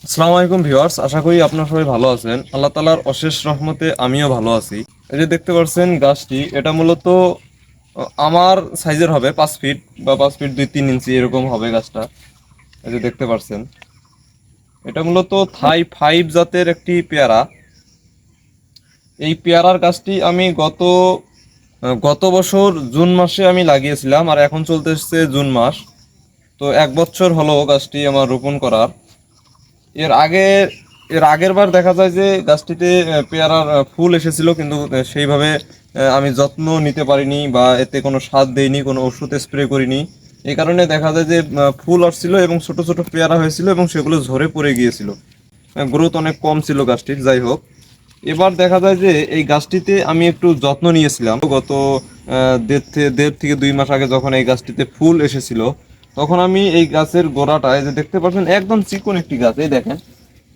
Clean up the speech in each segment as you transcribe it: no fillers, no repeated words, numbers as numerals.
আসসালামু আলাইকুম ভিউয়ার্স, আশা করি আপনারা সবাই ভালো আছেন। আল্লাহ তাআলার অশেষ রহমতে আমিও ভালো আছি। এই যে দেখতে পাচ্ছেন গাছটি, এটা মূলত আমার সাইজের হবে 5 ফিট বা 5 ফিট 2-3 ইঞ্চি এরকম হবে গাছটা। এই যে দেখতে পাচ্ছেন, এটা মূলত থাই 5 জাতের একটি পেয়ারা। এই পেয়ারার গাছটি আমি গত বছর জুন মাসে আমি লাগিয়েছিলাম, আর এখন চলতেছে জুন মাস। তো 1 বছর হলো গাছটি আমার রোপণ করার। এর আগে এর আগের বার দেখা যায় যে গাছটিতে পেয়ারার ফুল এসেছিল, কিন্তু সেইভাবে আমি যত্ন নিতে পারিনি বা এতে কোনো সার দেইনি, কোনো ওষুধ স্প্রে করিনি। এই কারণে দেখা যায় যে ফুল আসছিল এবং ছোট ছোট পেয়ারা হয়েছিল এবং সেগুলো ঝরে পড়ে গিয়েছিল। গ্রোথ অনেক কম ছিল গাছটির। যাই হোক, এবার দেখা যায় যে এই গাছটিতে আমি একটু যত্ন নিয়েছিলাম গত দেড় থেকে 2 মাস আগে, যখন এই গাছটিতে ফুল এসেছিল। তখন আমি এই গাছের গোড়াটায়, যে দেখতে পাচ্ছেন, একদম চিকন একটি গাছ, এই দেখেন,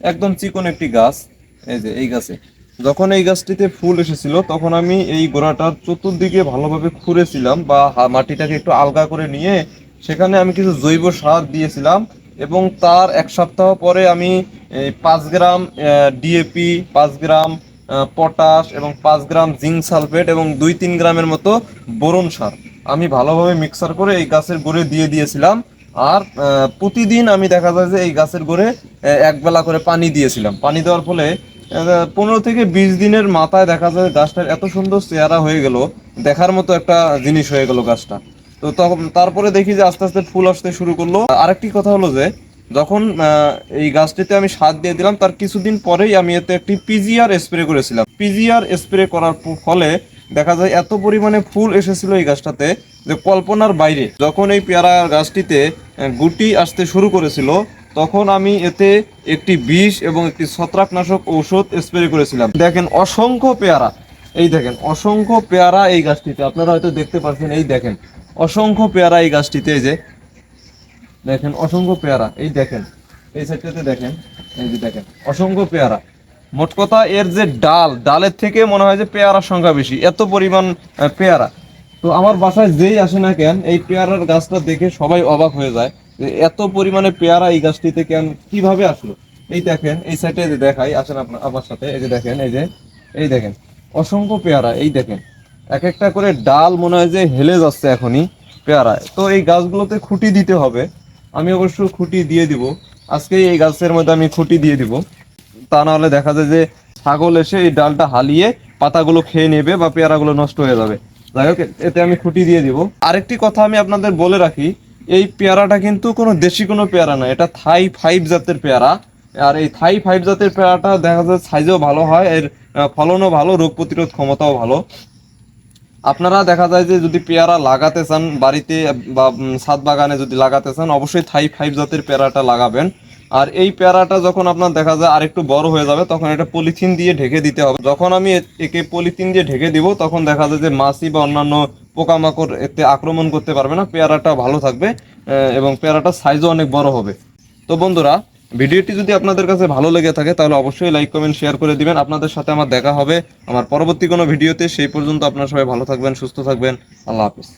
একদম চিকন একটি গাছ। এই যে এই গাছে যখন এই গাছটিতে ফুল এসেছিল, তখন আমি এই গোড়াটার চতুর্দিকে ভালোভাবে খুঁড়েছিলাম বা মাটিটাকে একটু আলগা করে নিয়ে সেখানে আমি কিছু জৈব সার দিয়েছিলাম। এবং তার 1 সপ্তাহ পরে আমি এই 5 গ্রাম ডিএপি, 5 গ্রাম পটাশ এবং 5 গ্রাম জিঙ্ক সালফেট এবং 2-3 গ্রামের মতো বোরন সার আমি ভালোভাবে মিক্সার করে এই গাছের গোড়ে দিয়ে দিয়েছিলাম। আর প্রতিদিন আমি দেখা যায় যে এই গাছের গোড়ে একবেলা করে পানি দিয়েছিলাম। পানি দেওয়ার ফলে 15 থেকে 20 দিনের মাথায় দেখা যায় গাছটার এত সুন্দর চেহারা হয়ে গেল, দেখার মতো একটা জিনিস হয়ে গেল গাছটা। তো তখন তারপরে দেখি যে আস্তে আস্তে ফুল আসতে শুরু করলো। আরেকটি কথা হলো যে যখন এই গাছটিতে আমি সার দিয়ে দিলাম, তার কিছুদিন পরেই আমি এতে একটি পিজিআর স্প্রে করেছিলাম। পিজিআর স্প্রে করার ফলে দেখা যায় এত পরিমাণে ফুল এসেছিল এই গাছটাতে যে কল্পনার বাইরে। যখন এই পেয়ারা গাছটিতে গুটি আসতে শুরু করেছিল, তখন আমি এতে একটি বিষ এবং একটি ছত্রাকনাশক ঔষধ স্প্রে করেছিলাম। দেখেন অসংখ্য পেয়ারা, এই দেখেন অসংখ্য পেয়ারা এই গাছটিতে, আপনারা হয়তো দেখতে পাচ্ছেন। এই দেখেন অসংখ্য পেয়ারা এই গাছটিতে, এই যে দেখেন অসংখ্য পেয়ারা, এই দেখেন এই সাইডটাতে দেখেন, এই যে দেখেন অসংখ্য পেয়ারা। মোট কথা এর যে ডালের থেকে মনে হয় যে পেয়ারার সংখ্যা বেশি, এত পরিমাণ পেয়ারা। তো আমার বাসায় যেই আসে না কেন, এই পেয়ারার গাছটা দেখে সবাই অবাক হয়ে যায় যে এত পরিমাণে পেয়ারা এই গাছটিতে কেন, কিভাবে আসলো। এই দেখেন এই সাইডে যে দেখাই, আসেন আপনার আমার সাথে। এই যে দেখেন, এই দেখেন অসংখ্য পেয়ারা, এই দেখেন এক একটা করে ডাল মনে হয় যে হেলে যাচ্ছে এখনই পেয়ারায়। তো এই গাছগুলোতে খুঁটি দিতে হবে, আমি অবশ্য খুঁটি দিয়ে দিব। আজকেই এই গাছের মধ্যে আমি খুঁটি দিয়ে দিব, তা না হলে দেখা যায় যে ছাগল এসে এই ডালটা হালিয়ে পাতাগুলো খেয়ে নেবে বা পেয়ারাগুলো নষ্ট হয়ে যাবে। যাই হোক, এতে আমি খুঁটি দিয়ে দিব। আরেকটি কথা আমি আপনাদের বলে রাখি, এই পেয়ারাটা কিন্তু কোনো দেশি কোনো পেয়ারা না, এটা থাই 5 জাতের পেয়ারা। আর এই থাই 5 জাতের পেয়ারাটা দেখা যায় সাইজও ভালো হয়, এর ফলনও ভালো, রোগ প্রতিরোধ ক্ষমতাও ভালো। আপনারা দেখা যায় যে যদি পেয়ারা লাগাতে চান বাড়িতে বা ছাদ বাগানে যদি লাগাতে চান, অবশ্যই থাই 5 জাতের পেয়ারাটা লাগাবেন। আর এই পেয়ারাটা যখন আপনার দেখা যায় আরেকটু বড় হয়ে যাবে, তখন এটা পলিথিন দিয়ে ঢেকে দিতে হবে। যখন আমি একে পলিথিন দিয়ে ঢেকে দিব, তখন দেখা যায় যে মাছি বা অন্যান্য পোকামাকড় এতে আক্রমণ করতে পারবে না, পেয়ারাটা ভালো থাকবে এবং পেয়ারাটার সাইজও অনেক বড় হবে। তো বন্ধুরা, ভিডিওটি যদি আপনাদের কাছে ভালো লেগে থাকে তাহলে অবশ্যই লাইক কমেন্ট শেয়ার করে দিবেন। আপনাদের সাথে আমার দেখা হবে আমার পরবর্তী কোনো ভিডিওতে। সেই পর্যন্ত আপনারা সবাই ভালো থাকবেন, সুস্থ থাকবেন। আল্লাহ হাফিজ।